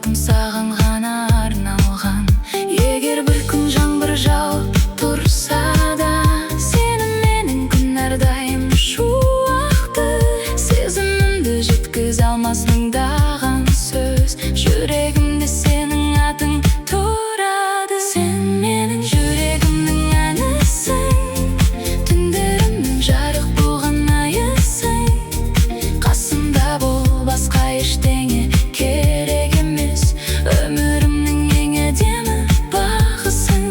махаббатым саған ғана арналған. Егер бір күн жаңбыр жауып тұрса да, сенің менің күн әрдайым шуақты. Сезімімді жеткізе алмас мыңдаған сөз, жүрегімде сенің атың тұрады. Сен менің жүрегімнің әнісің, түндерімнің жарық болған айысың. Қасымда бол, басқа ештеңе керек емес, өмірімнің ең әдемі бағысың.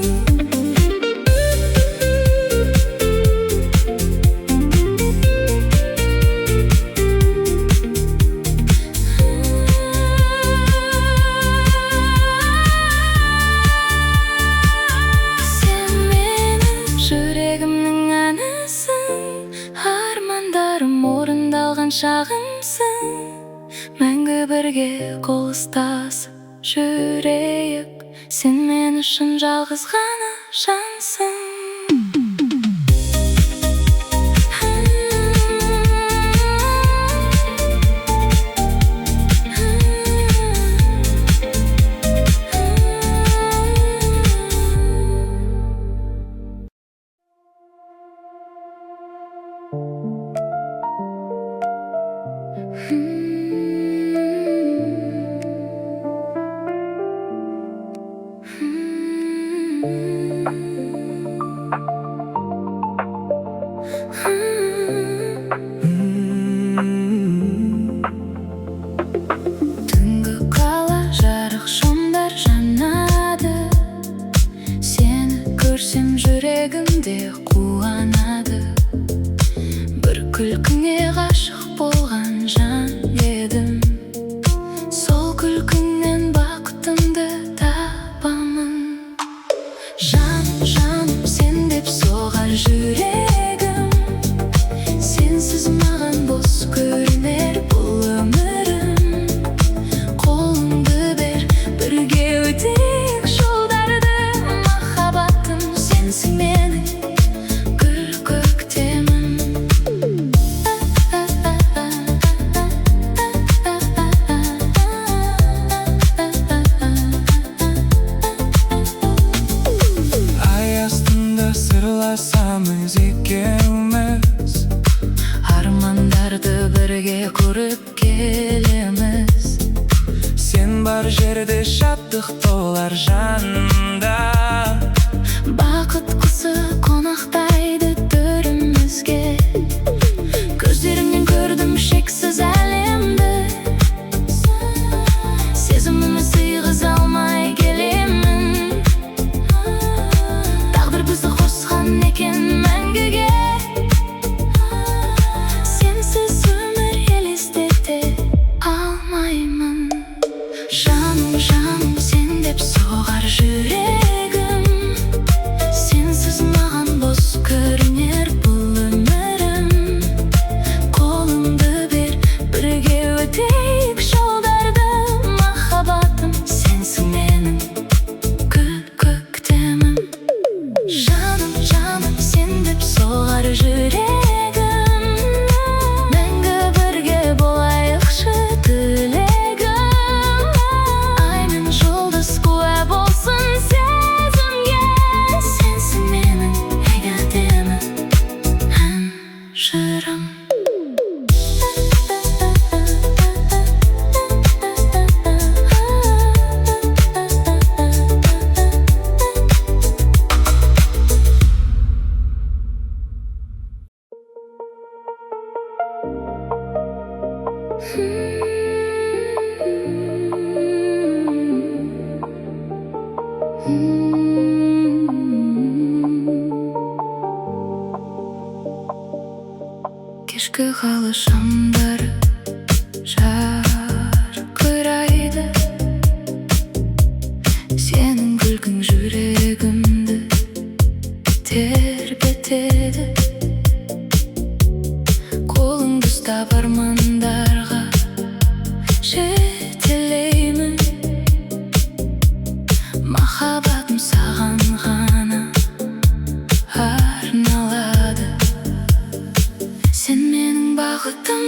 Сен менің жүрегімнің әнісің, армандарым орындалған шағымсың. Мәңгі бірге қол ұстасып жүрейік, сен мен үшін жалғыз ғана жансың. Түнгі қала жарық шамдар жанады, сені көрсем жүрегімде қуанады. Бір күлкіңе ғашық болған жан едім, сол күлкіңнен бақытымды табамын. Жаным, жаным, сен деп соғар жүрегім, сенсіз маған бос көрінер бұл өмірім. Қолыңды бер, бірге өтейік жолдарды, махаббатым сенсің менің гүл көктемім. Ай астында сырласамыз екеуміз, армандарды бірге көріп келеміз. Сен бар жерде шаттық толар жанымда, бақыт құсы қонақтайды төрімізге. Көздеріңнен көрдім шексіз әлемді, сезімімді сыйғыза алмай келемін. Тағдыр бізді қосқан екен мәңгіге, сенсіз өмір елестете алмаймын. Жаным, жаным, сен деп соғар жүрегім, сенсіз маған бос көрінер бұл өмірім. Қолыңды бер, бірге өтейік жолдарды, махаббатым сенсің менің гүл көктемім. Жаным, жаным, сен деп соғар жүрегім, мәңгі бірге болайықшы тілегім. Ай мен жұлдыз куә болсын сезімге, сенсің менің ең әдемі ән жырым. Кешкі қала шамдары жарқырайды, сенің күлкің жүрегімді тербетеді. Қолыңды ұстап армандарға жетелеймін, махаббатым саған ғана арналады. Сен менің бақытым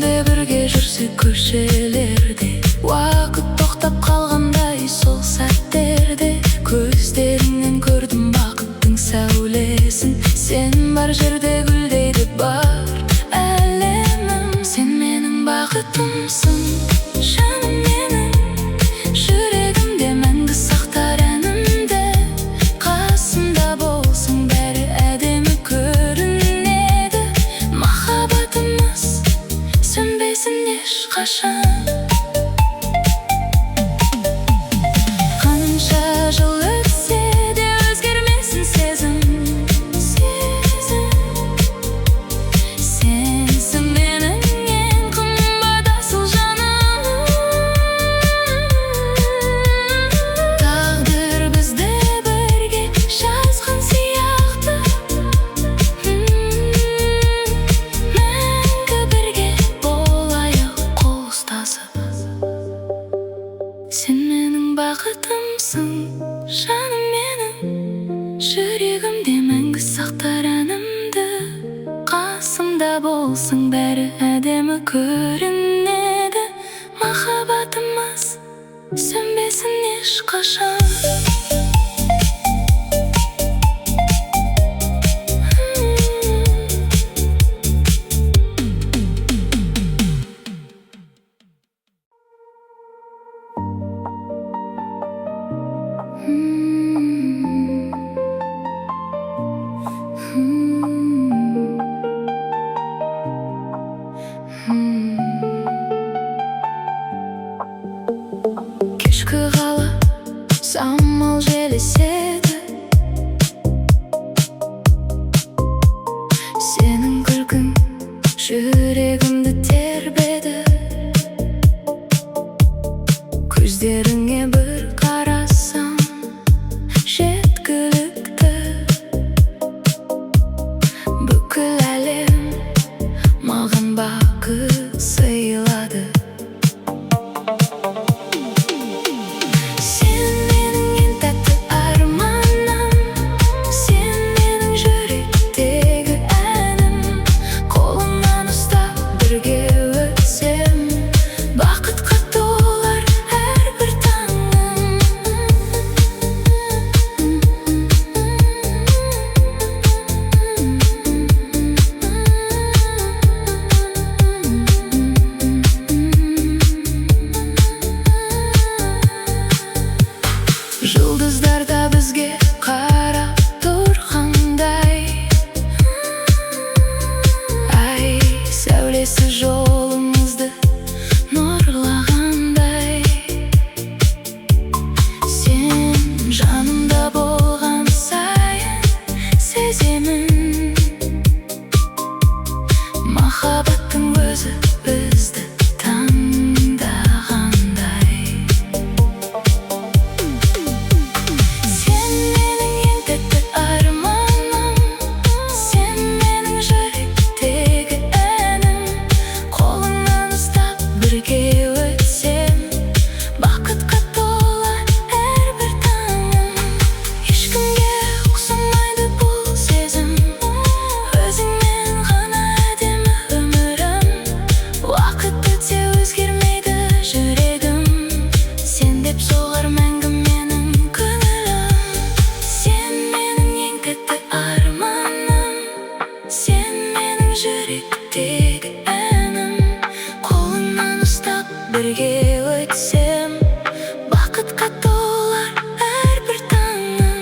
Сенде бірге жүрсек көшелерде, уақыт тоқтап қалғандай сол сәттерде. Көздеріңнен көрдім бақыттың сәулесін, сен бар жерде гүлдейді бар әлемім. Сен менің бақытымсың, жаным менің, жүрегімде мәңгі сақтар әнімді. Қасымда болсың, бәрі әдемі көрінеді. Махаббатымыз сөнбесін ешқашан. Қанша жыл өтсе де өзгермесін сезім, сенсің менің ең қымбат асыл жаным. Тағдыр бізді бірге жазған сияқты, мәңгі бірге болайық қол ұстасып. Сен менің бақытымсың, жаным менің, жүрегімде мәңгі сақтар әнімді. Қасымда болсың, бәрі әдемі көрінеді. Махаббатымыз сөнбесін ешқашан. Кешкі қала самал жел еседі, сенің күлкің жүрегімді тербеді. Көздеріңе бір қарасам жеткілікті, бүкіл әлем маған бақыт сыйлады. Сен менің ең тәтті арманым, сен менің жүректегі әнім. Қолыңнан ұстап бірге өтсем, бақытқа толар әрбір таңым. Жұлдыздар да бізге қарап тұрғандай, ай сәулесі жолымызды нұрлағандай. Сен жанымда болған сайын сеземін, махаббаттың өзі бізді таңдағандай. Сен менің ең тәтті арманым, сен менің жүректегі әнім. Қолыңнан ұстап бірге өтсем, бақытқа толы әрбір таңым. Ешкімге ұқсамайды бұл сезім, өзіңмен ғана әдемі өмірім. Уақыт өтсе өзгермейді жүрегім, сен деп соғар мәңгі менің көңілім. Сен менің ең тәтті арманым, сен менің жүректегі әнім. Қолыңнан ұстап бірге өтсем, бақытқа толар әрбір таңым.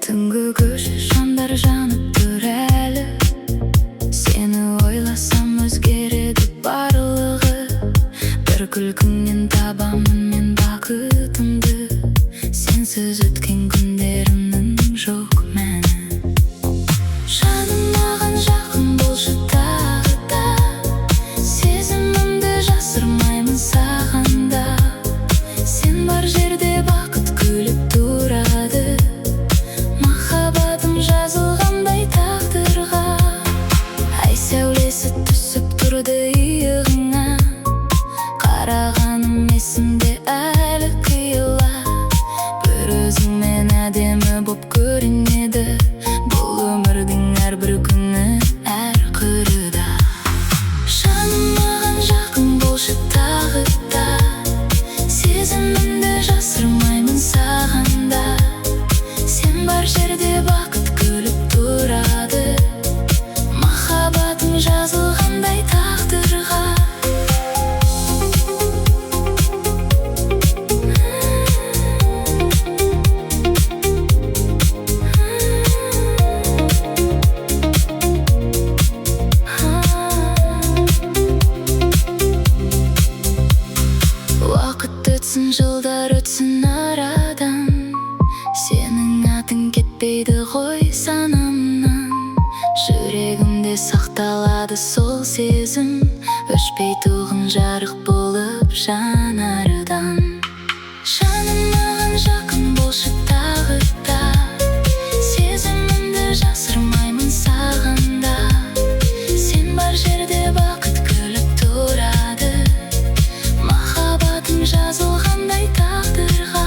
Түнгі көше жандар жанып тұр әлі, сені ойласам өзгереді барлығы. Бір күлкіңнен табамын мен бақытымды, сенсіз өткен күндерімнің жоқ мәні. кетпейді ғой санамнан. Жүрегімде сақталады сол сезім, өшпей туған жарық болып жанардан. Жаным маған жақын болшы тағы да, сезімімді жасырмаймын сағанда. Сен бар жерде бақыт күліп тұрады, махаббатым жазылғандай тағдырға.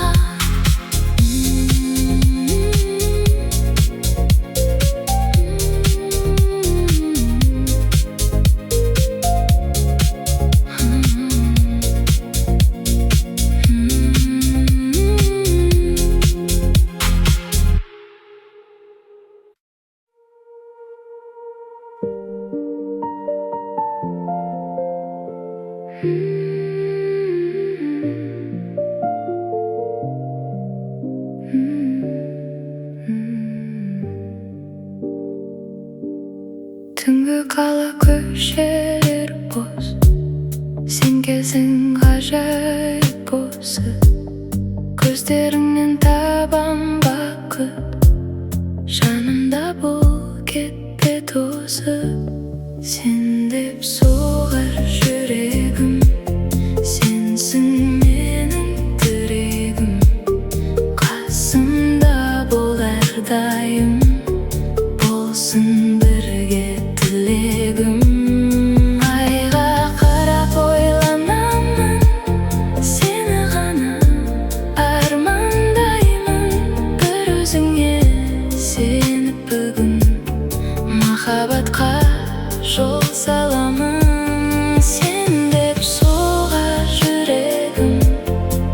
Түнгі қала көшелер бос, сен келсең ғажайып осы. Көздеріңнен табам бақыт, жанымда бол кетпе тозып. Сен деп соғар жүрегім, сенсің менің тірегім. Қасымда бол әрдайым, болсын бірге тілегім. Айға қарап ойланамын, сені ғана армандаймын. Бір өзіңе сеніп бүгін махаббатқа жол саламын. Сен деп соғар жүрегім,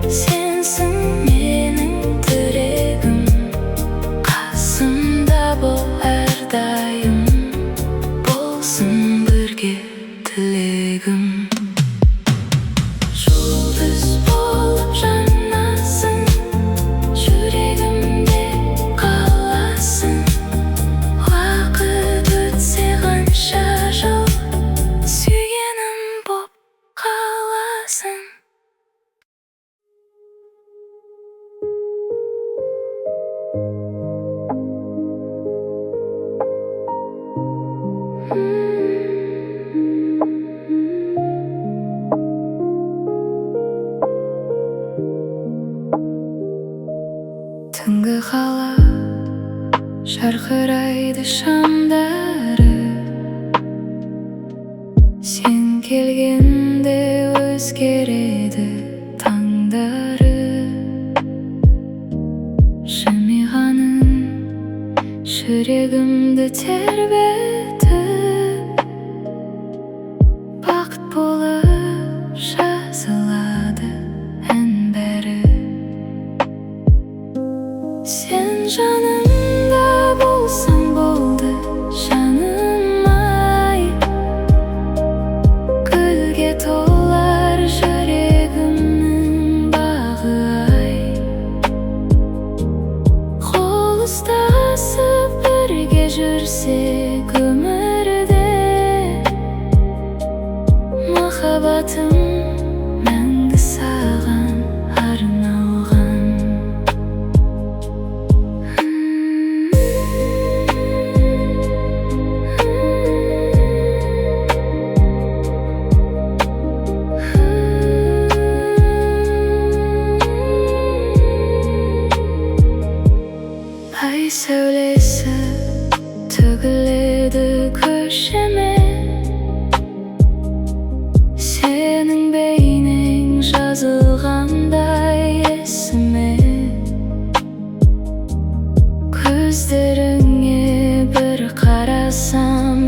сенсің менің тірегім. Қасымда бол әрдайым, болсын бірге тілегім. Жұлдыз болып жанасың, жүрегімде қаласың. Уақыт өтсе қанша жыл, сүйгенім боп қаласың. Түнгі қала жарқырайды шамдары, сен келгенде өзгереді таңдары. Жымиғаның жүрегімді тербетіп, бақыт болып жазылады ән бәрі. Сен жанымда болсаң болды жаным-ай, гүлге толар жүрегімнің бағы-ай. Қол ұстасып бірге жүрсек өмірде, махаббатым мәңгі саған арналған. Ай сәулесі төгіледі көшеме, сенің бейнең жазылғандай есіме. Көздеріңе бір қарасам